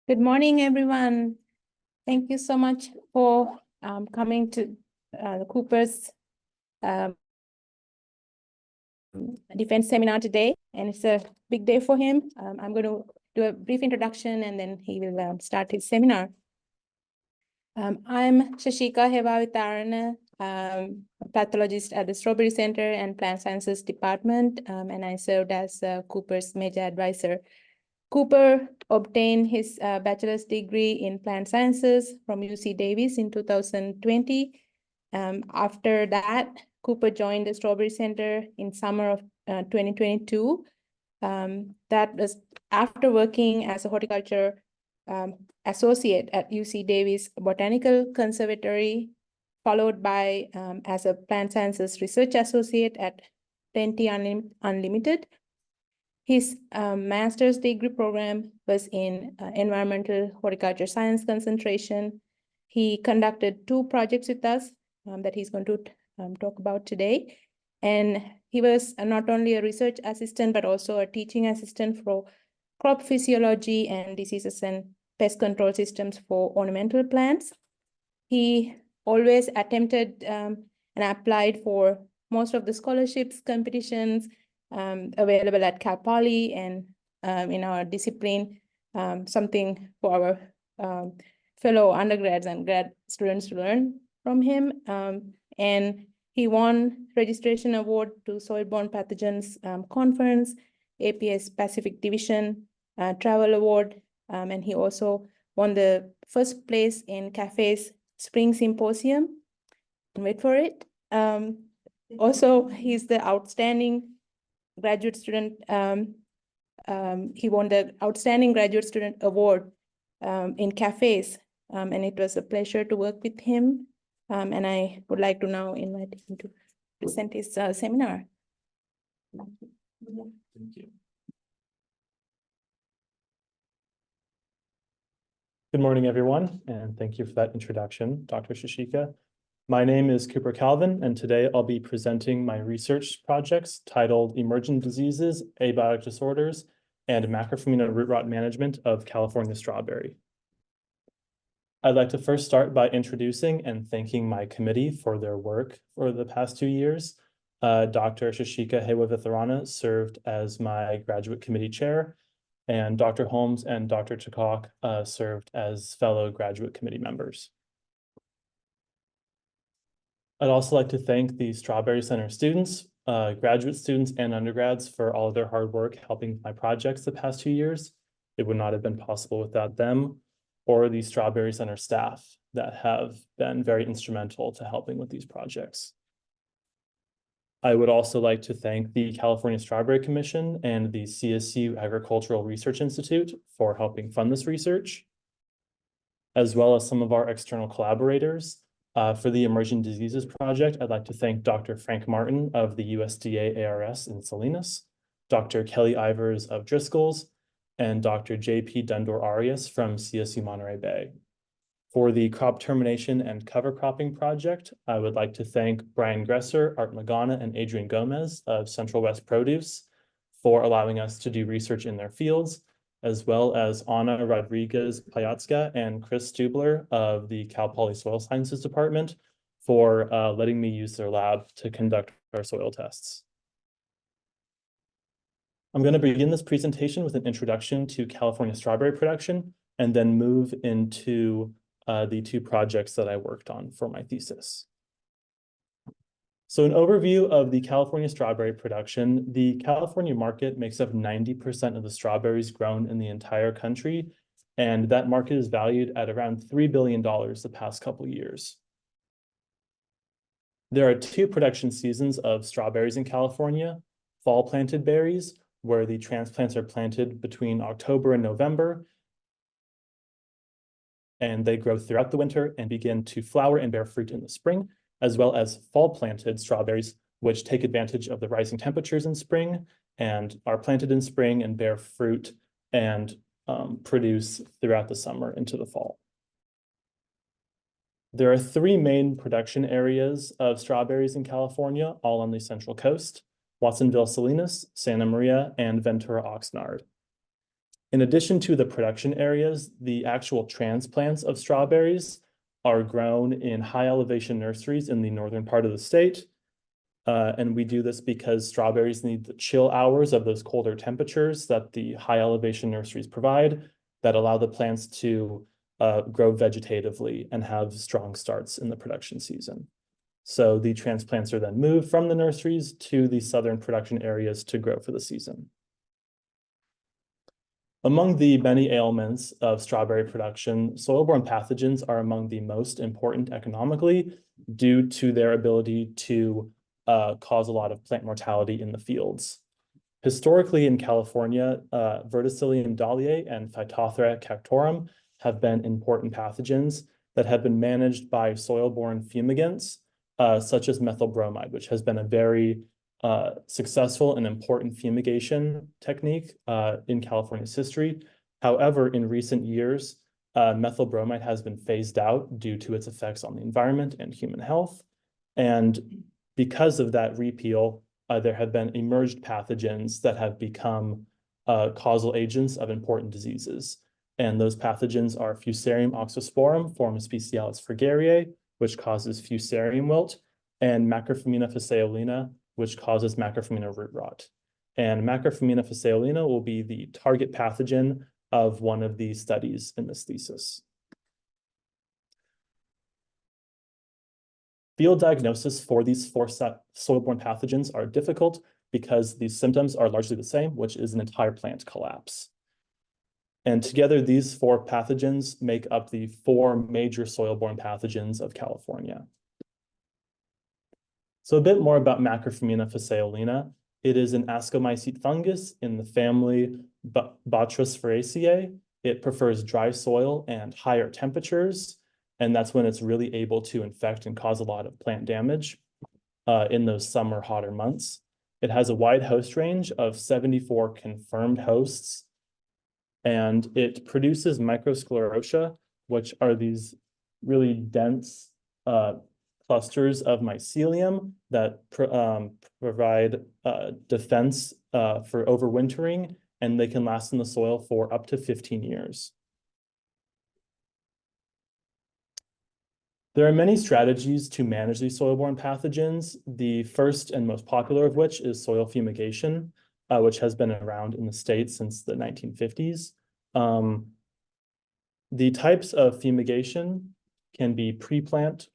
Good morning, everyone. Thank you so much for coming to the Cooper's defense seminar today. And it's a big day for him. I'm going to do a brief introduction and then he will start his seminar. I'm Shashika Hewavitharana, a pathologist at the Strawberry Center and Plant Sciences Department, and I served as Cooper's major advisor. Cooper obtained his bachelor's degree in plant sciences from UC Davis in 2020. After that, Cooper joined the Strawberry Center in summer of 2022. That was after working as a horticulture associate at UC Davis Botanical Conservatory, followed by as a plant sciences research associate at Plenty Unlimited. His master's degree program was in environmental horticulture science concentration. He conducted 2 projects with us that he's going to talk about today. And he was not only a research assistant, but also a teaching assistant for crop physiology and diseases and pest control systems for ornamental plants. He always attempted and applied for most of the scholarships, competitions, available at Cal Poly and in our discipline, something for our fellow undergrads and grad students to learn from him. And he won registration award to Soil-Borne Pathogens Conference, APS Pacific Division Travel Award, and he also won the first place in CAFE's Spring Symposium. Wait for it. Also, he's the outstanding graduate student. He won the Outstanding Graduate Student Award in cafes, and it was a pleasure to work with him. And I would like to now invite him to present his seminar. Thank you. Good morning, everyone, and thank you for that introduction, Dr. Shashika. My name is Cooper Calvin, and today I'll be presenting my research projects titled Emergent Diseases, Abiotic Disorders, and Macrophomina Root Rot Management of California Strawberry. I'd like to first start by introducing and thanking my committee for their work for the past 2 years. Dr. Shashika Hewavitharana served as my graduate committee chair, and Dr. Holmes and Dr. Chakok served as fellow graduate committee members. I'd also like to thank the Strawberry Center students, graduate students and undergrads for all of their hard work helping with my projects the past 2 years. It would not have been possible without them or the Strawberry Center staff that have been very instrumental to helping with these projects. I would also like to thank the California Strawberry Commission and the CSU Agricultural Research Institute for helping fund this research, as well as some of our external collaborators. For the Emerging Diseases Project, I'd like to thank Dr. Frank Martin of the USDA ARS in Salinas, Dr. Kelly Ivers of Driscoll's, and Dr. JP Dundor-Arias from CSU Monterey Bay. For the Crop Termination and Cover Cropping Project, I would like to thank Brian Gresser, Art Magana, and Adrian Gomez of Central West Produce for allowing us to do research in their fields, as well as Ana Rodriguez Payatska and Chris Stubler of the Cal Poly Soil Sciences Department for letting me use their lab to conduct our soil tests. I'm going to begin this presentation with an introduction to California strawberry production and then move into the 2 projects that I worked on for my thesis. So an overview of the California strawberry production. The California market makes up 90% of the strawberries grown in the entire country, and that market is valued at around $3 billion the past couple of years. There are 2 production seasons of strawberries in California: fall planted berries, where the transplants are planted between October and November, and they grow throughout the winter and begin to flower and bear fruit in the spring, as well as fall planted strawberries, which take advantage of the rising temperatures in spring and are planted in spring and bear fruit and produce throughout the summer into the fall. There are 3 main production areas of strawberries in California, all on the Central Coast: Watsonville, Salinas, Santa Maria, and Ventura, Oxnard. In addition to the production areas, the actual transplants of strawberries are grown in high elevation nurseries in the northern part of the state. And we do this because strawberries need the chill hours of those colder temperatures that the high elevation nurseries provide that allow the plants to grow vegetatively and have strong starts in the production season. So the transplants are then moved from the nurseries to the southern production areas to grow for the season. Among the many ailments of strawberry production, soil-borne pathogens are among the most important economically due to their ability to cause a lot of plant mortality in the fields. Historically in California, Verticillium dahliae and Phytophthora cactorum have been important pathogens that have been managed by soil-borne fumigants, such as methyl bromide, which has been a very successful and important fumigation technique in California's history. However, in recent years, methyl bromide has been phased out due to its effects on the environment and human health. And because of that repeal, there have been emerged pathogens that have become causal agents of important diseases. And those pathogens are Fusarium oxysporum, form Specialis frigariae, which causes Fusarium wilt, and Macrophomina phaseolina, which causes Macrophomina root rot. And Macrophomina phaseolina will be the target pathogen of one of the studies in this thesis. Field diagnosis for these four soil-borne pathogens are difficult because these symptoms are largely the same, which is an entire plant collapse. And together, these four pathogens make up the four major soil-borne pathogens of California. So a bit more about Macrophomina phaseolina. It is an ascomycete fungus in the family Botryosphaeraceae. It prefers dry soil and higher temperatures, and that's when it's really able to infect and cause a lot of plant damage in those summer hotter months. It has a wide host range of 74 confirmed hosts, and it produces microsclerotia, which are these really dense clusters of mycelium that provide defense for overwintering, and they can last in the soil for up to 15 years. There are many strategies to manage these soil-borne pathogens. The first and most popular of which is soil fumigation, which has been around in the state since the 1950s. The types of fumigation can be pre-plant,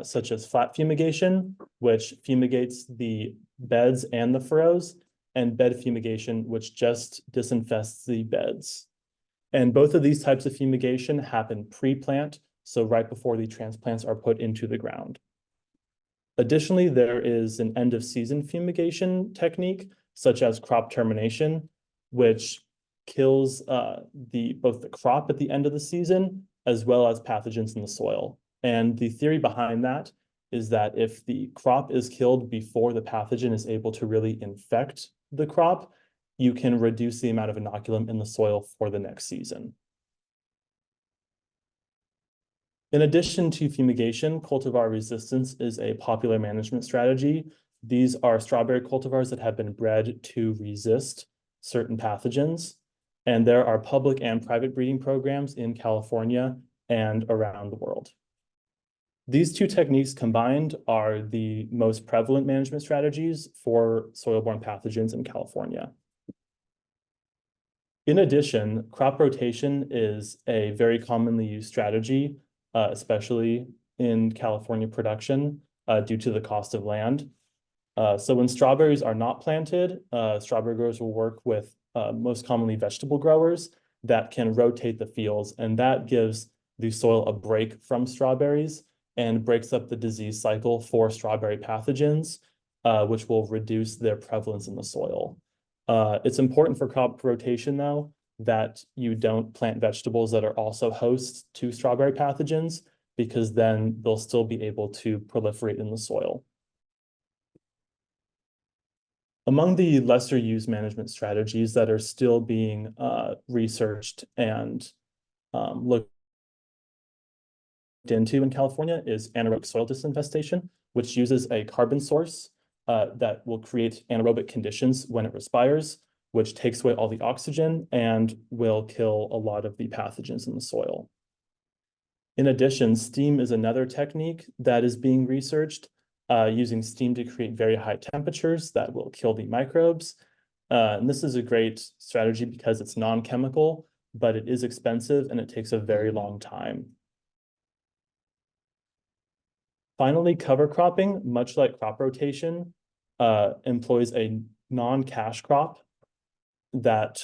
such as flat fumigation, which fumigates the beds and the furrows, and bed fumigation, which just disinfests the beds. And both of these types of fumigation happen pre-plant, so right before the transplants are put into the ground. Additionally, there is an end-of-season fumigation technique, such as crop termination, which kills both the crop at the end of the season, as well as pathogens in the soil. And the theory behind that is that if the crop is killed before the pathogen is able to really infect the crop, you can reduce the amount of inoculum in the soil for the next season. In addition to fumigation, cultivar resistance is a popular management strategy. These are strawberry cultivars that have been bred to resist certain pathogens. And there are public and private breeding programs in California and around the world. These two techniques combined are the most prevalent management strategies for soil-borne pathogens in California. In addition, crop rotation is a very commonly used strategy, especially in California production, due to the cost of land. So when strawberries are not planted, strawberry growers will work with most commonly vegetable growers that can rotate the fields, and that gives the soil a break from strawberries and breaks up the disease cycle for strawberry pathogens, which will reduce their prevalence in the soil. It's important for crop rotation, though, that you don't plant vegetables that are also hosts to strawberry pathogens, because then they'll still be able to proliferate in the soil. Among the lesser used management strategies that are still being researched and looked into in California is anaerobic soil disinfestation, which uses a carbon source that will create anaerobic conditions when it respires, which takes away all the oxygen and will kill a lot of the pathogens in the soil. In addition, steam is another technique that is being researched, using steam to create very high temperatures that will kill the microbes. And this is a great strategy because it's non-chemical, but it is expensive and it takes a very long time. Finally, cover cropping, much like crop rotation, employs a non-cash crop that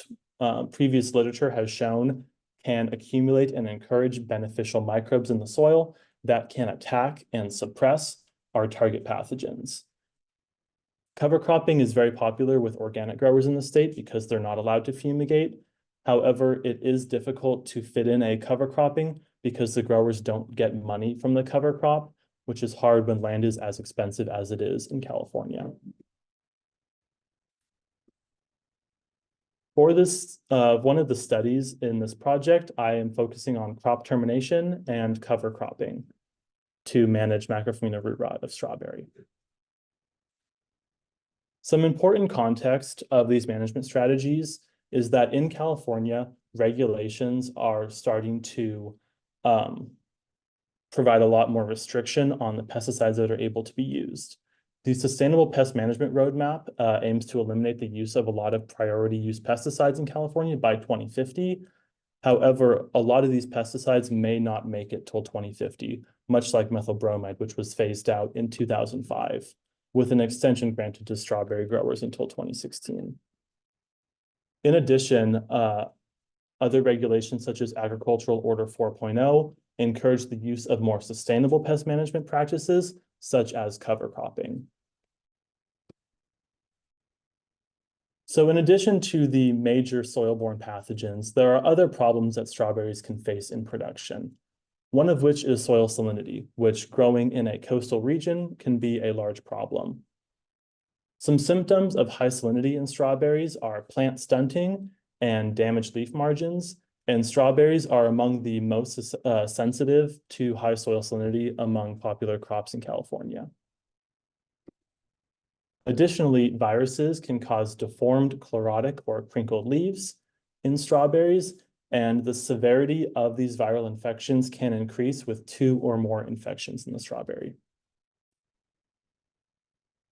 previous literature has shown can accumulate and encourage beneficial microbes in the soil that can attack and suppress our target pathogens. Cover cropping is very popular with organic growers in the state because they're not allowed to fumigate. However, it is difficult to fit in a cover cropping because the growers don't get money from the cover crop, which is hard when land is as expensive as it is in California. For this, one of the studies in this project, I am focusing on crop termination and cover cropping to manage Macrophomina root rot of strawberry. Some important context of these management strategies is that in California, regulations are starting to provide a lot more restriction on the pesticides that are able to be used. The Sustainable Pest Management Roadmap aims to eliminate the use of a lot of priority use pesticides in California by 2050. However, a lot of these pesticides may not make it till 2050, much like methyl bromide, which was phased out in 2005, with an extension granted to strawberry growers until 2016. In addition, other regulations such as Agricultural Order 4.0 encourage the use of more sustainable pest management practices, such as cover cropping. So in addition to the major soil-borne pathogens, there are other problems that strawberries can face in production. One of which is soil salinity, which growing in a coastal region can be a large problem. Some symptoms of high salinity in strawberries are plant stunting and damaged leaf margins, and strawberries are among the most sensitive to high soil salinity among popular crops in California. Additionally, viruses can cause deformed chlorotic or crinkled leaves in strawberries, and the severity of these viral infections can increase with 2 or more infections in the strawberry.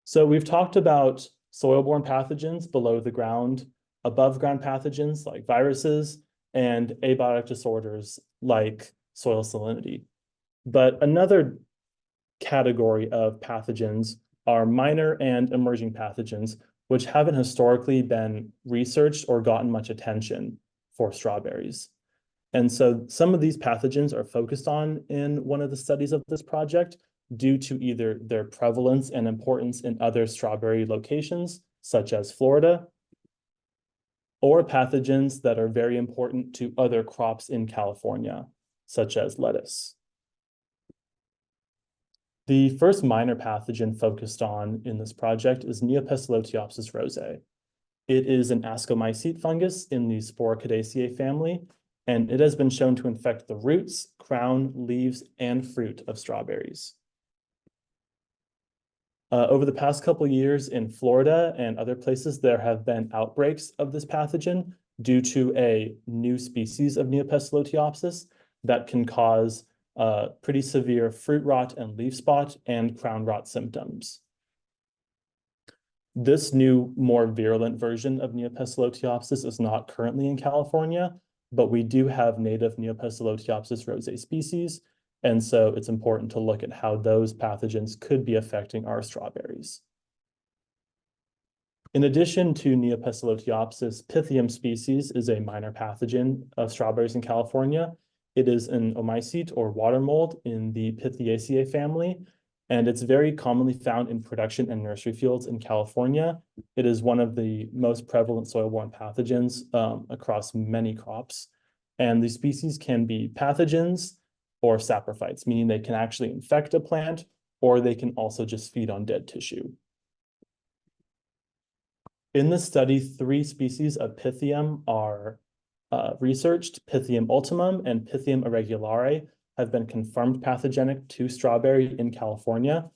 So we've talked about soil-borne pathogens below the ground, above ground pathogens like viruses, and abiotic disorders like soil salinity. But another category of pathogens are minor and emerging pathogens, which haven't historically been researched or gotten much attention for strawberries. And so some of these pathogens are focused on in one of the studies of this project due to either their prevalence and importance in other strawberry locations, such as Florida, or pathogens that are very important to other crops in California, such as lettuce. The first minor pathogen focused on in this project is Neopistolotiopsis rosae. It is an ascomycete fungus in the Sporocaceae family, and it has been shown to infect the roots, crown, leaves, and fruit of strawberries. Over the past couple of years in Florida and other places, there have been outbreaks of this pathogen due to a new species of Neopistolotiopsis that can cause pretty severe fruit rot and leaf spot and crown rot symptoms. This new, more virulent version of Neopistolotiopsis is not currently in California, but we do have native Neopistolotiopsis rosae species, and so it's important to look at how those pathogens could be affecting our strawberries. In addition to Neopistolotiopsis, Pythium species is a minor pathogen of strawberries in California. It is an omycete or water mold in the Pythiaceae family, and it's very commonly found in production and nursery fields in California. It is one of the most prevalent soil-borne pathogens across many crops. And these species can be pathogens or saprophytes, meaning they can actually infect a plant, or they can also just feed on dead tissue. In this study, 3 species of Pythium are researched. Pythium ultimum and Pythium irregulare have been confirmed pathogenic to strawberry in California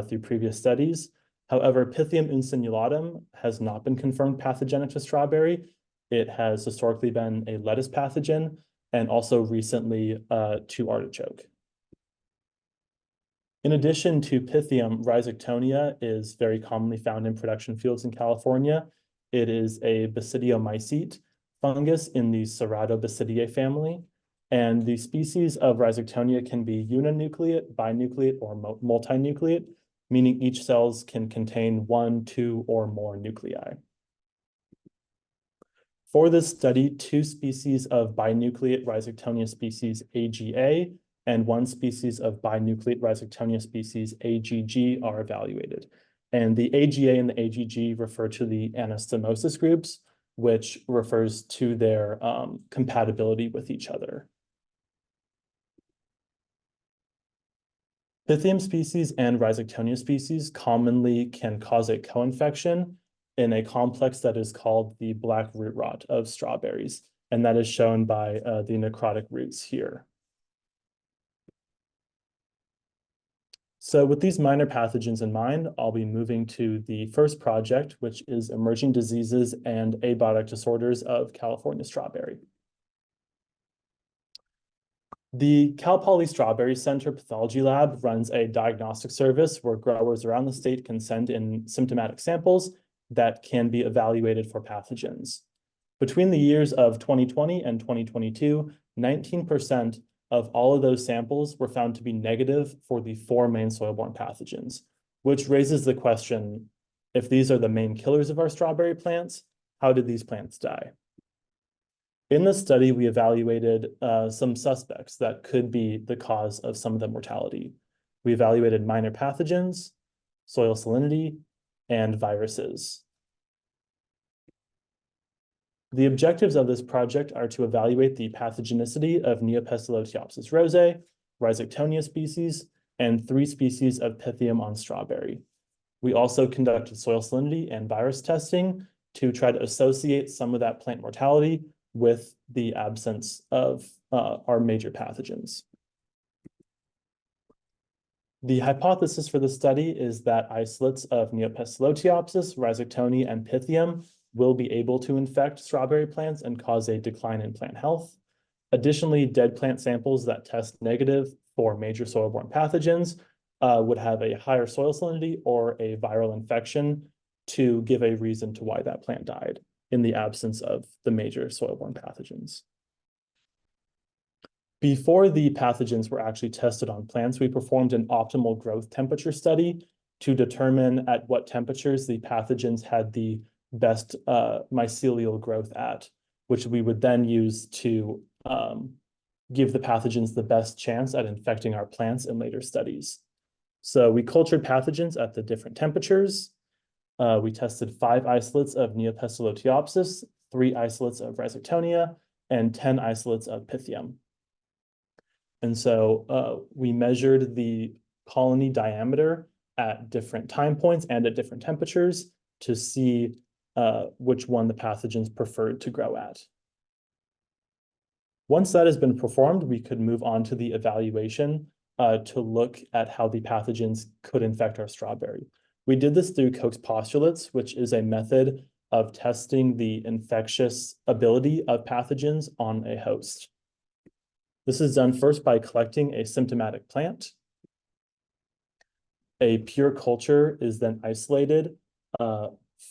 through previous studies. However, Pythium insinulatum has not been confirmed pathogenic to strawberry. It has historically been a lettuce pathogen and also recently to artichoke. In addition to Pythium, Rhizoctonia is very commonly found in production fields in California. It is a basidiomycete fungus in the Ceratobasidiae family. And the species of Rhizoctonia can be uninucleate, binucleate, or multinucleate, meaning each cells can contain 1, 2, or more nuclei. For this study, 2 species of binucleate Rhizoctonia species AGA and 1 species of binucleate Rhizoctonia species AGG are evaluated. And the AGA and the AGG refer to the anastomosis groups, which refers to their compatibility with each other. Pythium species and Rhizoctonia species commonly can cause a co-infection in a complex that is called the black root rot of strawberries, and that is shown by the necrotic roots here. So with these minor pathogens in mind, I'll be moving to the first project, which is emerging diseases and abiotic disorders of California strawberry. The Cal Poly Strawberry Center Pathology Lab runs a diagnostic service where growers around the state can send in symptomatic samples that can be evaluated for pathogens. Between the years of 2020 and 2022, 19% of all of those samples were found to be negative for the 4 main soil-borne pathogens, which raises the question, if these are the main killers of our strawberry plants, how did these plants die? In this study, we evaluated some suspects that could be the cause of some of the mortality. We evaluated minor pathogens, soil salinity, and viruses. The objectives of this project are to evaluate the pathogenicity of Neopistolotiopsis rosae, Rhizoctonia species, and 3 species of Pythium on strawberry. We also conducted soil salinity and virus testing to try to associate some of that plant mortality with the absence of our major pathogens. The hypothesis for the study is that isolates of Neopistolotiopsis, Rhizoctonia, and Pythium will be able to infect strawberry plants and cause a decline in plant health. Additionally, dead plant samples that test negative for major soil-borne pathogens would have a higher soil salinity or a viral infection to give a reason to why that plant died in the absence of the major soil-borne pathogens. Before the pathogens were actually tested on plants, we performed an optimal growth temperature study to determine at what temperatures the pathogens had the best mycelial growth at, which we would then use to give the pathogens the best chance at infecting our plants in later studies. So we cultured pathogens at the different temperatures. We tested 5 isolates of Neopistolotiopsis, 3 isolates of Rhizoctonia, and 10 isolates of Pythium. And so we measured the colony diameter at different time points and at different temperatures to see which one the pathogens preferred to grow at. Once that has been performed, we could move on to the evaluation to look at how the pathogens could infect our strawberry. We did this through Koch's postulates, which is a method of testing the infectious ability of pathogens on a host. This is done first by collecting a symptomatic plant. A pure culture is then isolated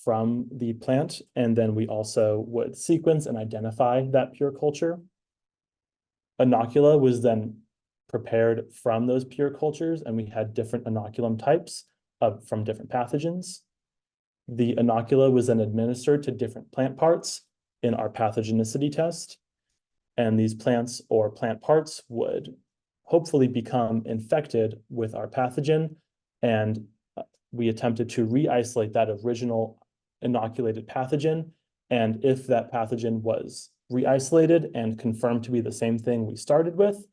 from the plant, and then we also would sequence and identify that pure culture. Inocula was then prepared from those pure cultures, and we had different inoculum types from different pathogens. The inocula was then administered to different plant parts in our pathogenicity test, and these plants or plant parts would hopefully become infected with our pathogen, and we attempted to re-isolate that original inoculated pathogen, and if that pathogen was re-isolated and confirmed to be the same thing we started with,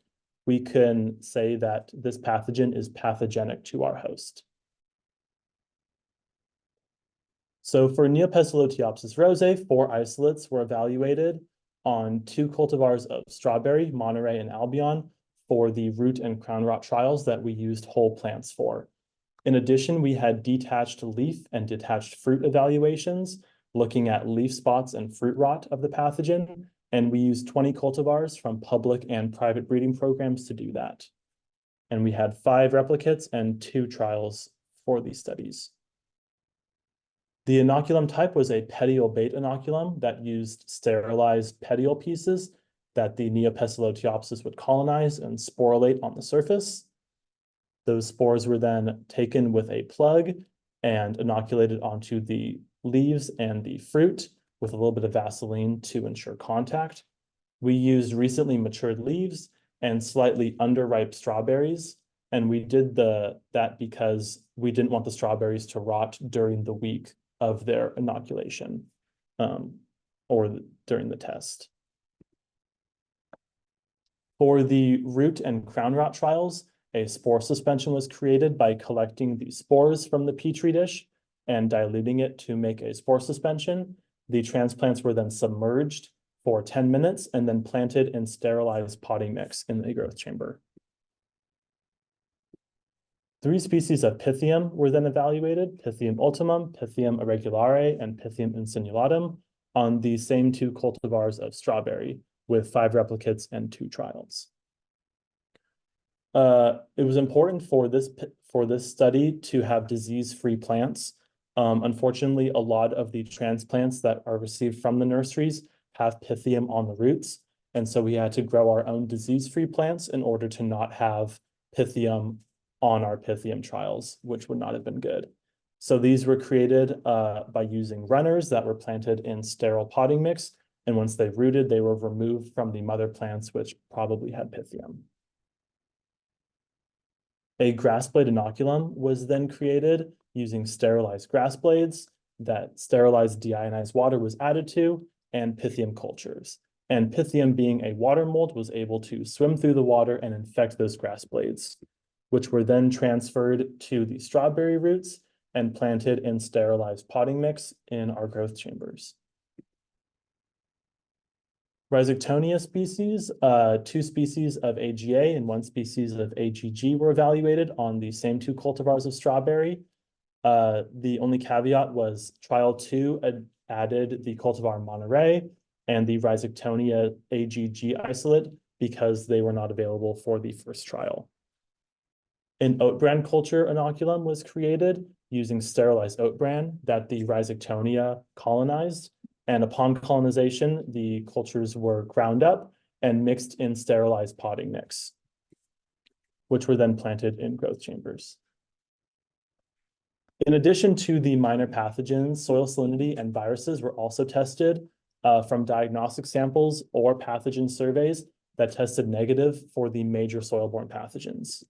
we can say that this pathogen is pathogenic to our host. So for Neopistolotiopsis rosae, 4 isolates were evaluated on 2 cultivars of strawberry, Monterey and Albion, for the root and crown rot trials that we used whole plants for. In addition, we had detached leaf and detached fruit evaluations, looking at leaf spots and fruit rot of the pathogen, and we used 20 cultivars from public and private breeding programs to do that. And we had 5 replicates and 2 trials for these studies. The inoculum type was a petiole bait inoculum that used sterilized petiole pieces that the Neopesilotiopsis would colonize and sporulate on the surface. Those spores were then taken with a plug and inoculated onto the leaves and the fruit with a little bit of Vaseline to ensure contact. We used recently matured leaves and slightly underripe strawberries, and we did that because we didn't want the strawberries to rot during the week of their inoculation or during the test. For the root and crown rot trials, a spore suspension was created by collecting the spores from the Petri dish and diluting it to make a spore suspension. The transplants were then submerged for 10 minutes and then planted in sterilized potting mix in the growth chamber. 3 species of Pythium were then evaluated: Pythium ultimum, Pythium irregulare, and Pythium insinulatum on the same 2 cultivars of strawberry with 5 replicates and 2 trials. It was important for this study to have disease-free plants. Unfortunately, a lot of the transplants that are received from the nurseries have Pythium on the roots, and so we had to grow our own disease-free plants in order to not have Pythium on our Pythium trials, which would not have been good. So these were created by using runners that were planted in sterile potting mix, and once they rooted, they were removed from the mother plants, which probably had Pythium. A grass blade inoculum was then created using sterilized grass blades that sterilized deionized water was added to, and Pythium cultures. And Pythium, being a water mold, was able to swim through the water and infect those grass blades, which were then transferred to the strawberry roots and planted in sterilized potting mix in our growth chambers. Rhizoctonia species, 2 species of AGA and 1 species of AGG were evaluated on the same 2 cultivars of strawberry. The only caveat was trial 2 added the cultivar Monterey and the Rhizoctonia AGG isolate because they were not available for the first trial. An oat bran culture inoculum was created using sterilized oat bran that the Rhizoctonia colonized. And upon colonization, the cultures were ground up and mixed in sterilized potting mix, which were then planted in growth chambers. In addition to the minor pathogens, soil salinity and viruses were also tested from diagnostic samples or pathogen surveys that tested negative for the major soil-borne pathogens.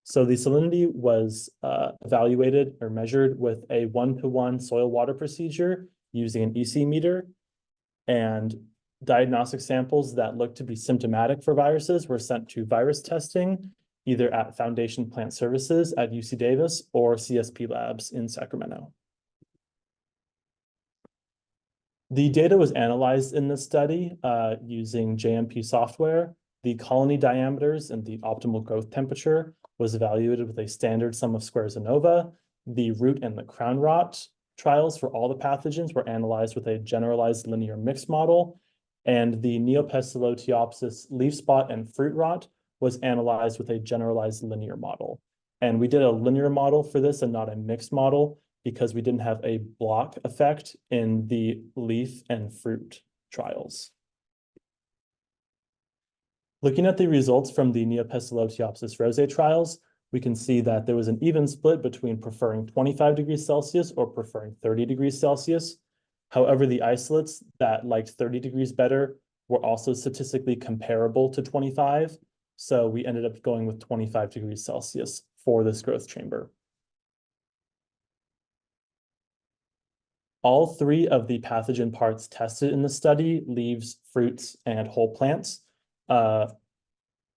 So the salinity was evaluated or measured with a 1-to-1 soil water procedure using an EC meter, and diagnostic samples that looked to be symptomatic for viruses were sent to virus testing, either at Foundation Plant Services at UC Davis or CSP Labs in Sacramento. The data was analyzed in this study using JMP software. The colony diameters and the optimal growth temperature was evaluated with a standard sum of squares ANOVA. The root and the crown rot trials for all the pathogens were analyzed with a generalized linear mix model, and the Neopesilotiopsis leaf spot and fruit rot was analyzed with a generalized linear model. And we did a linear model for this and not a mixed model because we didn't have a block effect in the leaf and fruit trials. Looking at the results from the Neopesilotiopsis rosae trials, we can see that there was an even split between preferring 25 degrees Celsius or preferring 30 degrees Celsius. However, the isolates that liked 30 degrees better were also statistically comparable to 25. So we ended up going with 25 degrees Celsius for this growth chamber. All 3 of the pathogen parts tested in the study, leaves, fruits, and whole plants,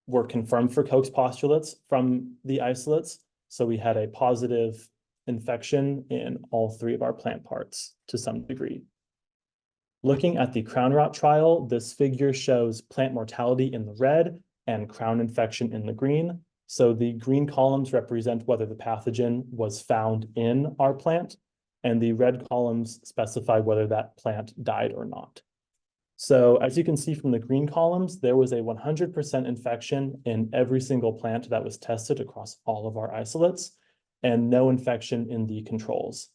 were confirmed for Koch's postulates from the isolates. So we had a positive infection in all 3 of our plant parts to some degree. Looking at the crown rot trial, this figure shows plant mortality in the red and crown infection in the green. So the green columns represent whether the pathogen was found in our plant, and the red columns specify whether that plant died or not. So as you can see from the green columns, there was a 100% infection in every single plant that was tested across all of our isolates, and no infection in the controls.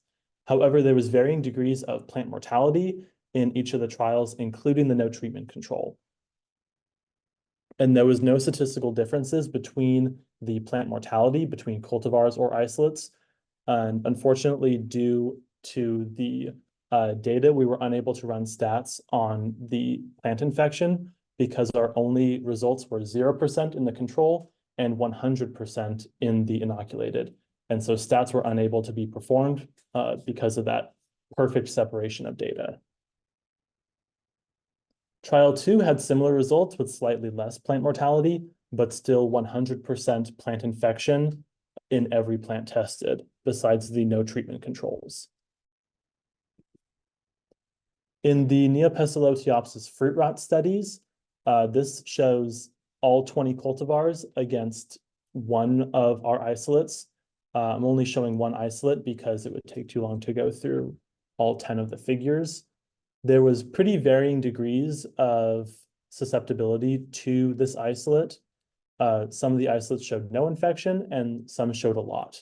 However, there was varying degrees of plant mortality in each of the trials, including the no treatment control. And there was no statistical differences between the plant mortality between cultivars or isolates. And unfortunately, due to the data, we were unable to run stats on the plant infection because our only results were 0% in the control and 100% in the inoculated. And so stats were unable to be performed because of that perfect separation of data. Trial 2 had similar results with slightly less plant mortality, but still 100% plant infection in every plant tested, besides the no treatment controls. In the Neopistolotiopsis fruit rot studies, this shows all 20 cultivars against one of our isolates. I'm only showing one isolate because it would take too long to go through all 10 of the figures. There was pretty varying degrees of susceptibility to this isolate. Some of the isolates showed no infection and some showed a lot.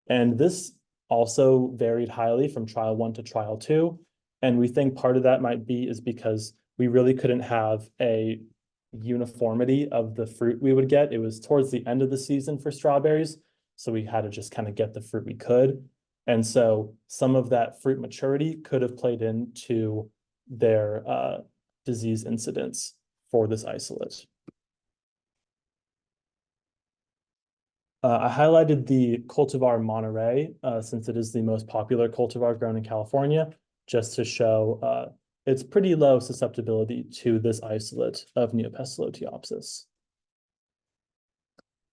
And this also varied highly from trial 1 to trial 2. And we think part of that might be is because we really couldn't have a uniformity of the fruit we would get. It was towards the end of the season for strawberries, so we had to just kind of get the fruit we could. And so some of that fruit maturity could have played into their disease incidence for this isolate. I highlighted the cultivar Monterey since it is the most popular cultivar grown in California, just to show its pretty low susceptibility to this isolate of Neopistolotiopsis.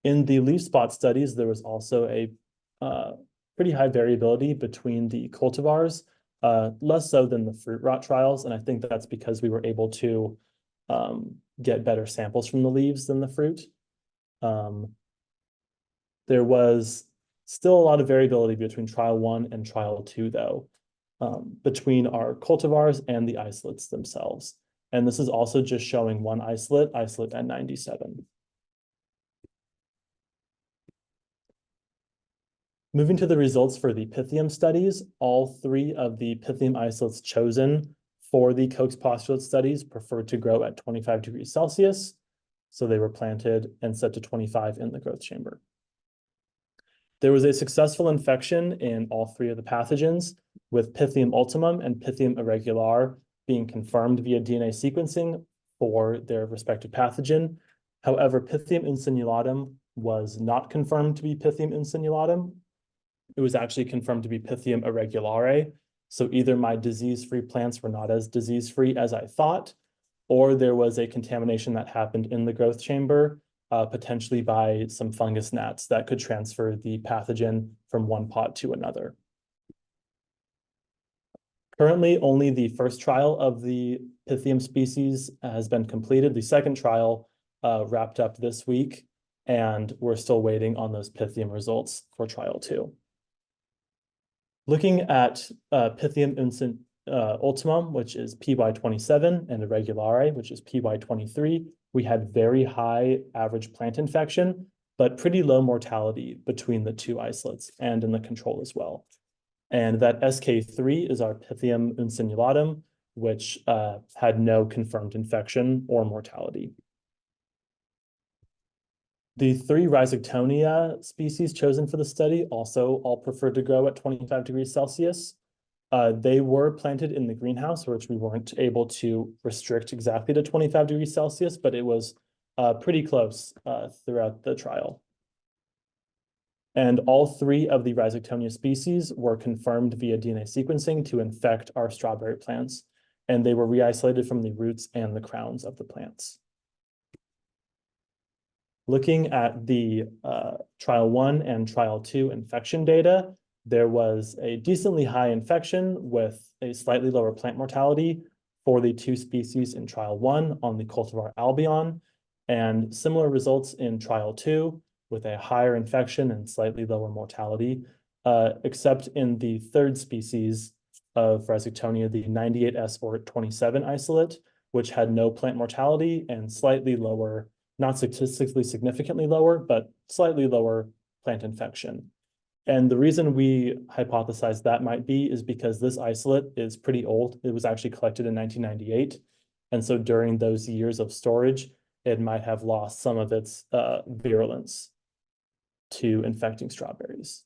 In the leaf spot studies, there was also a pretty high variability between the cultivars, less so than the fruit rot trials. And I think that's because we were able to get better samples from the leaves than the fruit. There was still a lot of variability between trial 1 and trial 2, though, between our cultivars and the isolates themselves. And this is also just showing one isolate N97. Moving to the results for the Pythium studies, all 3 of the Pythium isolates chosen for the Koch's postulate studies preferred to grow at 25 degrees Celsius. So they were planted and set to 25 in the growth chamber. There was a successful infection in all 3 of the pathogens, with Pythium ultimum and Pythium irregular being confirmed via DNA sequencing for their respective pathogen. However, Pythium insinulatum was not confirmed to be Pythium insinulatum. It was actually confirmed to be Pythium irregulare. So either my disease-free plants were not as disease-free as I thought, or there was a contamination that happened in the growth chamber, potentially by some fungus gnats that could transfer the pathogen from one pot to another. Currently, only the first trial of the Pythium species has been completed. The second trial wrapped up this week, and we're still waiting on those Pythium results for trial 2. Looking at Pythium ultimum, which is PY27, and irregulare, which is PY23, we had very high average plant infection, but pretty low mortality between the 2 isolates and in the control as well. And that SK3 is our Pythium insinulatum, which had no confirmed infection or mortality. The 3 Rhizoctonia species chosen for the study also all preferred to grow at 25 degrees Celsius. They were planted in the greenhouse, which we weren't able to restrict exactly to 25 degrees Celsius, but it was pretty close throughout the trial. And all 3 of the Rhizoctonia species were confirmed via DNA sequencing to infect our strawberry plants, and they were re-isolated from the roots and the crowns of the plants. Looking at the trial 1 and trial 2 infection data, there was a decently high infection with a slightly lower plant mortality for the 2 species in trial 1 on the cultivar Albion, and similar results in trial 2 with a higher infection and slightly lower mortality, except in the third species of Rhizoctonia, the 98S or 27 isolate, which had no plant mortality and slightly lower, not statistically significantly lower, but slightly lower plant infection. And the reason we hypothesize that might be is because this isolate is pretty old. It was actually collected in 1998. And so during those years of storage, it might have lost some of its virulence to infecting strawberries.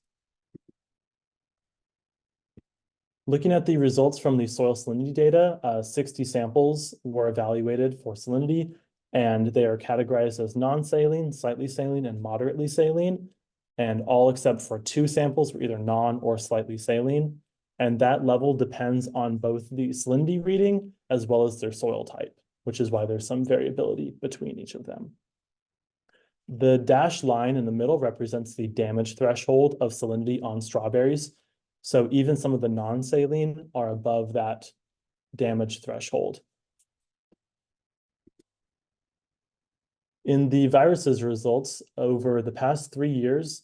Looking at the results from the soil salinity data, 60 samples were evaluated for salinity, and they are categorized as non-saline, slightly saline, and moderately saline. And all except for 2 samples were either non or slightly saline. And that level depends on both the salinity reading as well as their soil type, which is why there's some variability between each of them. The dashed line in the middle represents the damage threshold of salinity on strawberries. So even some of the non-saline are above that damage threshold. In the viruses results, over the past 3 years,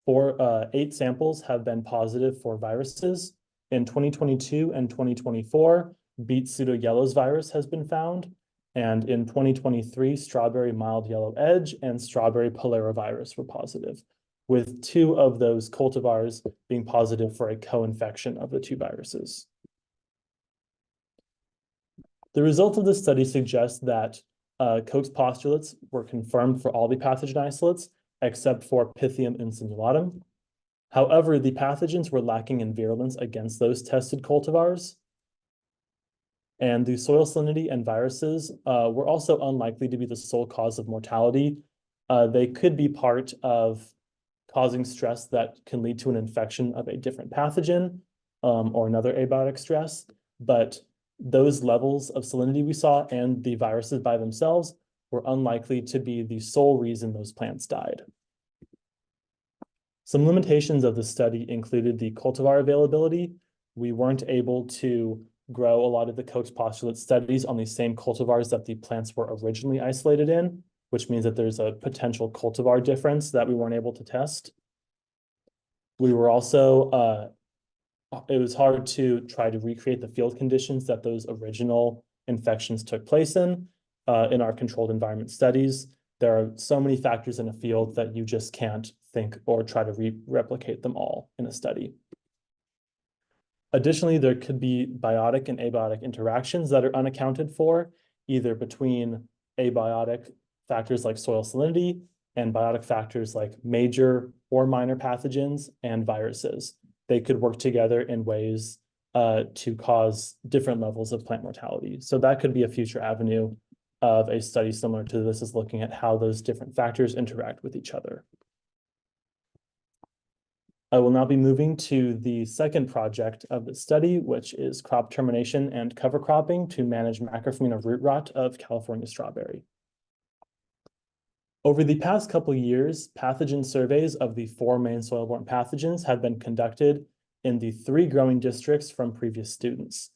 8 samples have been positive for viruses. In 2022 and 2024, beet pseudoyellows virus has been found. And in 2023, strawberry mild yellow edge and strawberry polarovirus were positive, with 2 of those cultivars being positive for a co-infection of the 2 viruses. The results of this study suggest that Koch's postulates were confirmed for all the pathogen isolates, except for Pythium insimulatum. However, the pathogens were lacking in virulence against those tested cultivars. And the soil salinity and viruses were also unlikely to be the sole cause of mortality. They could be part of causing stress that can lead to an infection of a different pathogen or another abiotic stress. But those levels of salinity we saw and the viruses by themselves were unlikely to be the sole reason those plants died. Some limitations of the study included the cultivar availability. We weren't able to grow a lot of the Koch's postulate studies on the same cultivars that the plants were originally isolated in, which means that there's a potential cultivar difference that we weren't able to test. We were also, it was hard to try to recreate the field conditions that those original infections took place in our controlled environment studies. There are so many factors in a field that you just can't think or try to replicate them all in a study. Additionally, there could be biotic and abiotic interactions that are unaccounted for, either between abiotic factors like soil salinity and biotic factors like major or minor pathogens and viruses. They could work together in ways to cause different levels of plant mortality. So that could be a future avenue of a study similar to this, is looking at how those different factors interact with each other. I will now be moving to the second project of the study, which is crop termination and cover cropping to manage Macrophomina root rot of California strawberry. Over the past couple of years, pathogen surveys of the 4 main soil-borne pathogens have been conducted in the 3 growing districts from previous students.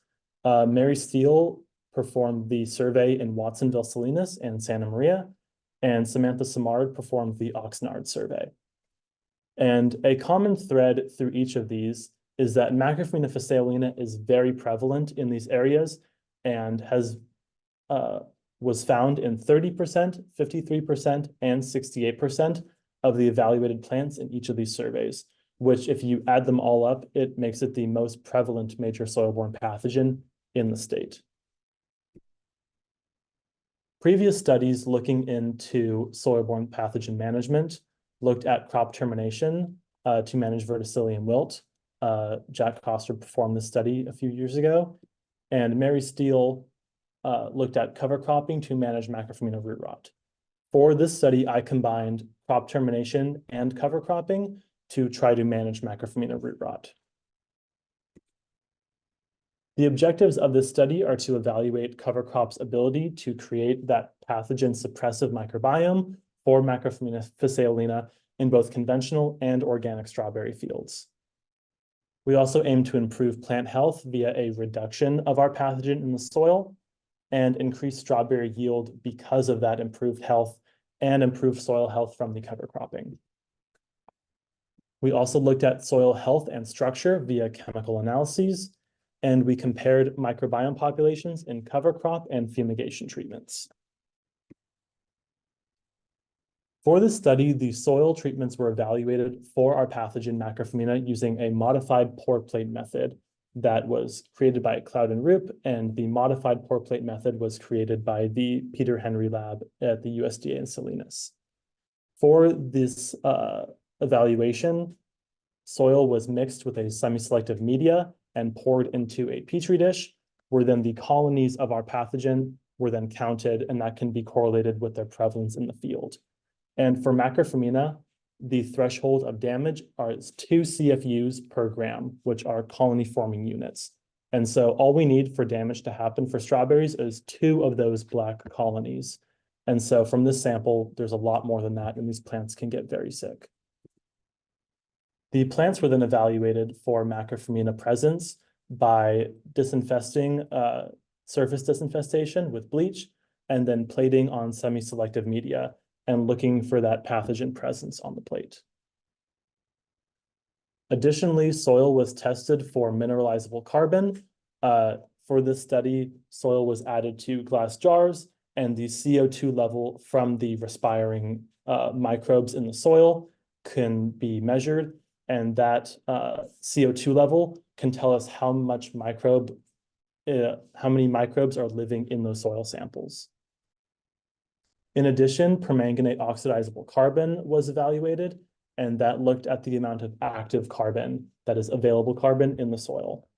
Mary Steele performed the survey in Watsonville, Salinas, and Santa Maria, and Samantha Samard performed the Oxnard survey. And a common thread through each of these is that Macrophomina phaseolina is very prevalent in these areas and was found in 30%, 53%, and 68% of the evaluated plants in each of these surveys, which, if you add them all up, it makes it the most prevalent major soil-borne pathogen in the state. Previous studies looking into soil-borne pathogen management looked at crop termination to manage verticillium wilt. Jack Koster performed this study a few years ago, and Mary Steele looked at cover cropping to manage Macrophomina root rot. For this study, I combined crop termination and cover cropping to try to manage Macrophomina root rot. The objectives of this study are to evaluate cover crops' ability to create that pathogen suppressive microbiome for Macrophomina phaseolina in both conventional and organic strawberry fields. We also aim to improve plant health via a reduction of our pathogen in the soil and increase strawberry yield because of that improved health and improve soil health from the cover cropping. We also looked at soil health and structure via chemical analyses, and we compared microbiome populations in cover crop and fumigation treatments. For this study, the soil treatments were evaluated for our pathogen Macrophomina using a modified pore plate method that was created by Cloud and Roop, and the modified pore plate method was created by the Peter Henry lab at the USDA in Salinas. For this evaluation, soil was mixed with a semi-selective media and poured into a petri dish, where then the colonies of our pathogen were then counted, and that can be correlated with their prevalence in the field. And for Macrophomina, the threshold of damage is 2 CFUs per gram, which are colony forming units. And so all we need for damage to happen for strawberries is 2 of those black colonies. And so from this sample, there's a lot more than that, and these plants can get very sick. The plants were then evaluated for Macrophomina presence by disinfesting, surface disinfestation with bleach, and then plating on semi-selective media and looking for that pathogen presence on the plate. Additionally, soil was tested for mineralizable carbon. For this study, soil was added to glass jars, and the CO2 level from the respiring microbes in the soil can be measured, and that CO2 level can tell us how many microbes are living in those soil samples. In addition, permanganate oxidizable carbon was evaluated, and that looked at the amount of active carbon, that is available carbon, in the soil.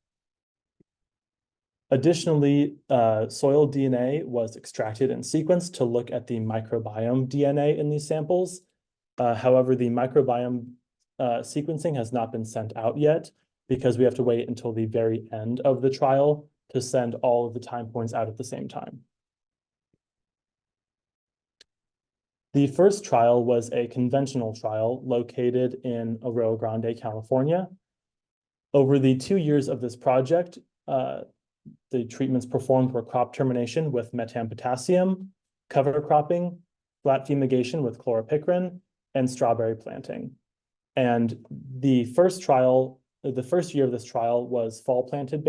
Additionally, soil DNA was extracted and sequenced to look at the microbiome DNA in these samples. However, the microbiome sequencing has not been sent out yet, because we have to wait until the very end of the trial to send all of the time points out at the same time. The first trial was a conventional trial located in Arroyo Grande, California. Over the 2 years of this project, the treatments performed were crop termination with metampotassium, cover cropping, flat fumigation with chloropicrin, and strawberry planting. And the first year of this trial was fall planted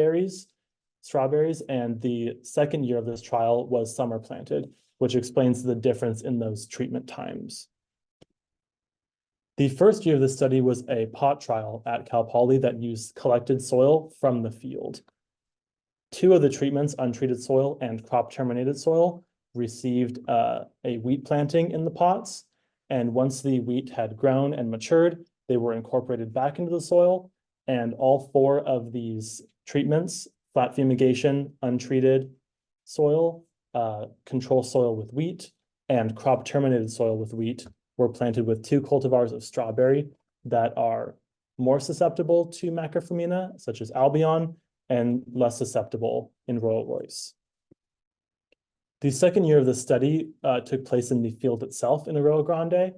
strawberries, and the second year of this trial was summer planted, which explains the difference in those treatment times. The first year of the study was a pot trial at Cal Poly that used collected soil from the field. 2 of the treatments, untreated soil and crop terminated soil, received a wheat planting in the pots. And once the wheat had grown and matured, they were incorporated back into the soil. And all 4 of these treatments, flat fumigation, untreated soil, control soil with wheat, and crop terminated soil with wheat, were planted with 2 cultivars of strawberry that are more susceptible to Macrophomina, such as Albion, and less susceptible in Royal Royce. The second year of the study took place in the field itself in Arroyo Grande,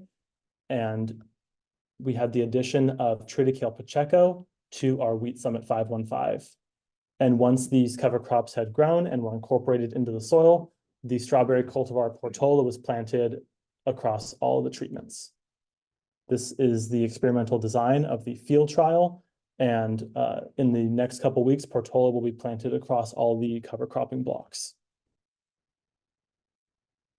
and we had the addition of Triticale Pacheco to our Wheat Summit 515. And once these cover crops had grown and were incorporated into the soil, the strawberry cultivar Portola was planted across all of the treatments. This is the experimental design of the field trial. And in the next couple of weeks, Portola will be planted across all the cover cropping blocks.